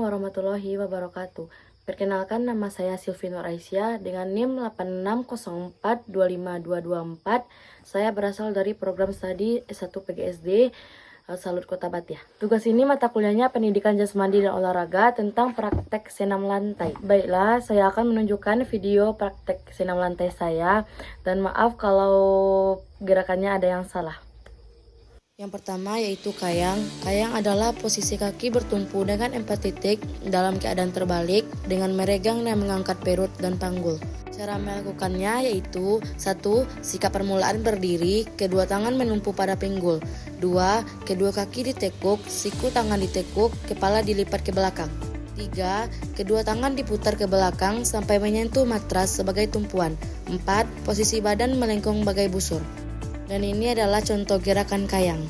warahmatullahi wabarakatuh. Perkenalkan, nama saya Silvi Nur Aisyah dengan NIM 8604252224. Saya berasal dari program studi S1 PGSD Salut Kota Batia. Tugas ini mata kuliahnya pendidikan jasmani dan olahraga tentang praktek senam lantai. Baiklah, saya akan menunjukkan video praktek senam lantai saya, dan maaf kalau gerakannya ada yang salah. Yang pertama yaitu kayang. Kayang adalah posisi kaki bertumpu dengan 4 titik dalam keadaan terbalik dengan meregang dan mengangkat perut dan panggul. Cara melakukannya yaitu 1. Sikap permulaan berdiri, kedua tangan menumpu pada pinggul. 2. Kedua kaki ditekuk, siku tangan ditekuk, kepala dilipat ke belakang. 3. Kedua tangan diputar ke belakang sampai menyentuh matras sebagai tumpuan. 4. Posisi badan melengkung bagai busur. Dan ini adalah contoh gerakan kayang.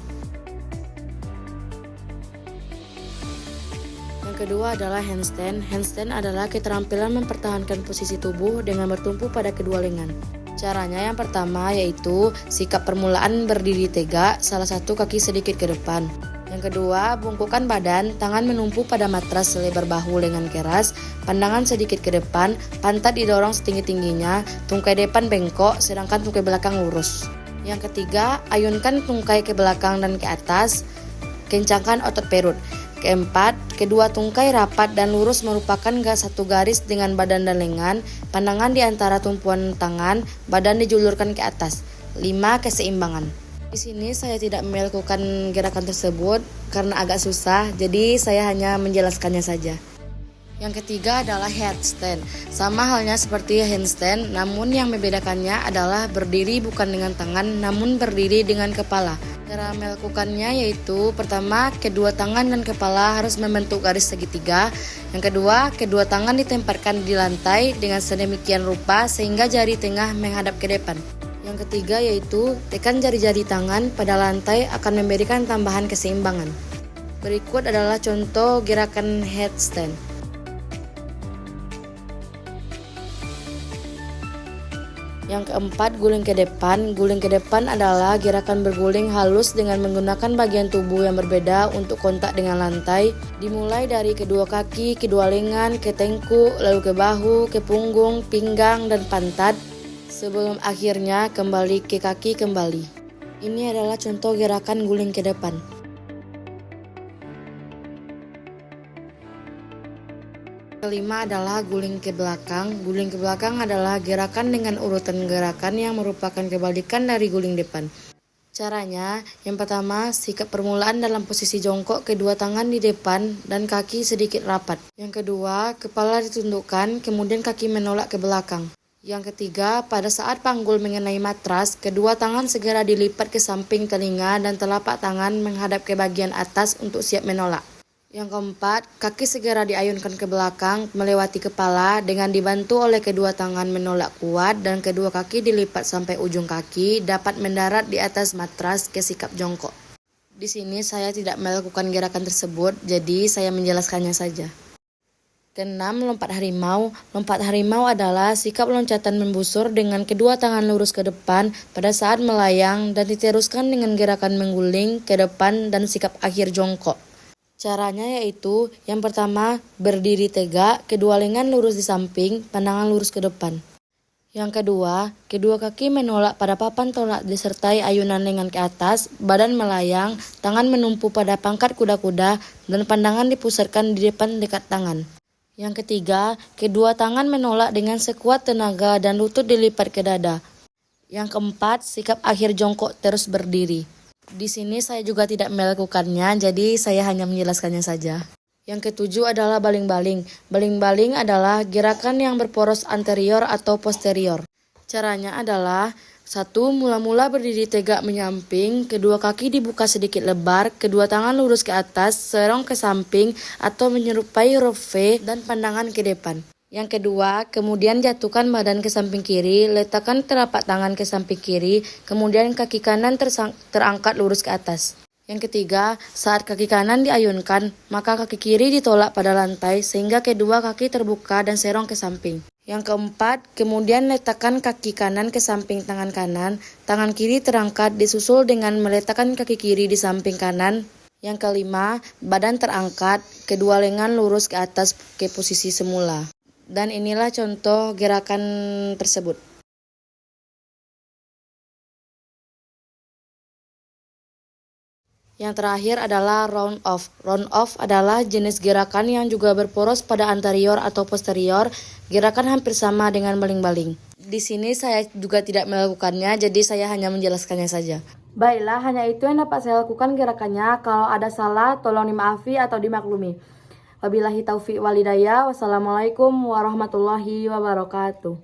Yang kedua adalah handstand. Handstand adalah keterampilan mempertahankan posisi tubuh dengan bertumpu pada kedua lengan. Caranya yang pertama yaitu sikap permulaan berdiri tegak, salah satu kaki sedikit ke depan. Yang kedua, bungkukkan badan, tangan menumpu pada matras selebar bahu lengan keras, pandangan sedikit ke depan, pantat didorong setinggi-tingginya, tungkai depan bengkok, sedangkan tungkai belakang lurus. Yang ketiga, ayunkan tungkai ke belakang dan ke atas, kencangkan otot perut. Keempat, kedua tungkai rapat dan lurus merupakan satu garis dengan badan dan lengan, pandangan di antara tumpuan tangan, badan dijulurkan ke atas. 5. Keseimbangan. Di sini saya tidak melakukan gerakan tersebut karena agak susah, jadi saya hanya menjelaskannya saja. Yang ketiga adalah headstand. Sama halnya seperti handstand, namun yang membedakannya adalah berdiri bukan dengan tangan, namun berdiri dengan kepala. Cara melakukannya yaitu pertama, kedua tangan dan kepala harus membentuk garis segitiga. Yang kedua, kedua tangan ditempatkan di lantai dengan sedemikian rupa sehingga jari tengah menghadap ke depan. Yang ketiga yaitu tekan jari-jari tangan pada lantai akan memberikan tambahan keseimbangan. Berikut adalah contoh gerakan headstand. Yang keempat, guling ke depan. Guling ke depan adalah gerakan berguling halus dengan menggunakan bagian tubuh yang berbeda untuk kontak dengan lantai. Dimulai dari kedua kaki, kedua lengan, ke tengkuk, lalu ke bahu, ke punggung, pinggang, dan pantat. Sebelum akhirnya kembali ke kaki kembali. Ini adalah contoh gerakan guling ke depan. Kelima adalah guling ke belakang. Guling ke belakang adalah gerakan dengan urutan gerakan yang merupakan kebalikan dari guling depan. Caranya, yang pertama, sikap permulaan dalam posisi jongkok, kedua tangan di depan dan kaki sedikit rapat. Yang kedua, kepala ditundukkan, kemudian kaki menolak ke belakang. Yang ketiga, pada saat panggul mengenai matras, kedua tangan segera dilipat ke samping telinga dan telapak tangan menghadap ke bagian atas untuk siap menolak. Yang keempat, kaki segera diayunkan ke belakang melewati kepala dengan dibantu oleh kedua tangan menolak kuat dan kedua kaki dilipat sampai ujung kaki dapat mendarat di atas matras ke sikap jongkok. Di sini saya tidak melakukan gerakan tersebut, jadi saya menjelaskannya saja. Keenam, lompat harimau. Lompat harimau adalah sikap loncatan membusur dengan kedua tangan lurus ke depan pada saat melayang dan diteruskan dengan gerakan mengguling ke depan dan sikap akhir jongkok. Caranya yaitu, yang pertama, berdiri tegak, kedua lengan lurus di samping, pandangan lurus ke depan. Yang kedua, kedua kaki menolak pada papan tolak disertai ayunan lengan ke atas, badan melayang, tangan menumpu pada pangkat kuda-kuda, dan pandangan dipusatkan di depan dekat tangan. Yang ketiga, kedua tangan menolak dengan sekuat tenaga dan lutut dilipat ke dada. Yang keempat, sikap akhir jongkok terus berdiri. Di sini saya juga tidak melakukannya, jadi saya hanya menjelaskannya saja. Yang ketujuh adalah baling-baling. Baling-baling adalah gerakan yang berporos anterior atau posterior. Caranya adalah 1. Mula-mula berdiri tegak menyamping, kedua kaki dibuka sedikit lebar, kedua tangan lurus ke atas, serong ke samping atau menyerupai huruf V dan pandangan ke depan. Yang kedua, kemudian jatuhkan badan ke samping kiri, letakkan telapak tangan ke samping kiri, kemudian kaki kanan terangkat lurus ke atas. Yang ketiga, saat kaki kanan diayunkan, maka kaki kiri ditolak pada lantai sehingga kedua kaki terbuka dan serong ke samping. Yang keempat, kemudian letakkan kaki kanan ke samping tangan kanan, tangan kiri terangkat disusul dengan meletakkan kaki kiri di samping kanan. Yang kelima, badan terangkat, kedua lengan lurus ke atas ke posisi semula. Dan inilah contoh gerakan tersebut. Yang terakhir adalah round off. Round off adalah jenis gerakan yang juga berporos pada anterior atau posterior. Gerakan hampir sama dengan baling-baling. Di sini saya juga tidak melakukannya, jadi saya hanya menjelaskannya saja. Baiklah, hanya itu yang dapat saya lakukan gerakannya. Kalau ada salah, tolong dimaafi atau dimaklumi. Wabillahi taufiq walhidayah. Wassalamualaikum warahmatullahi wabarakatuh.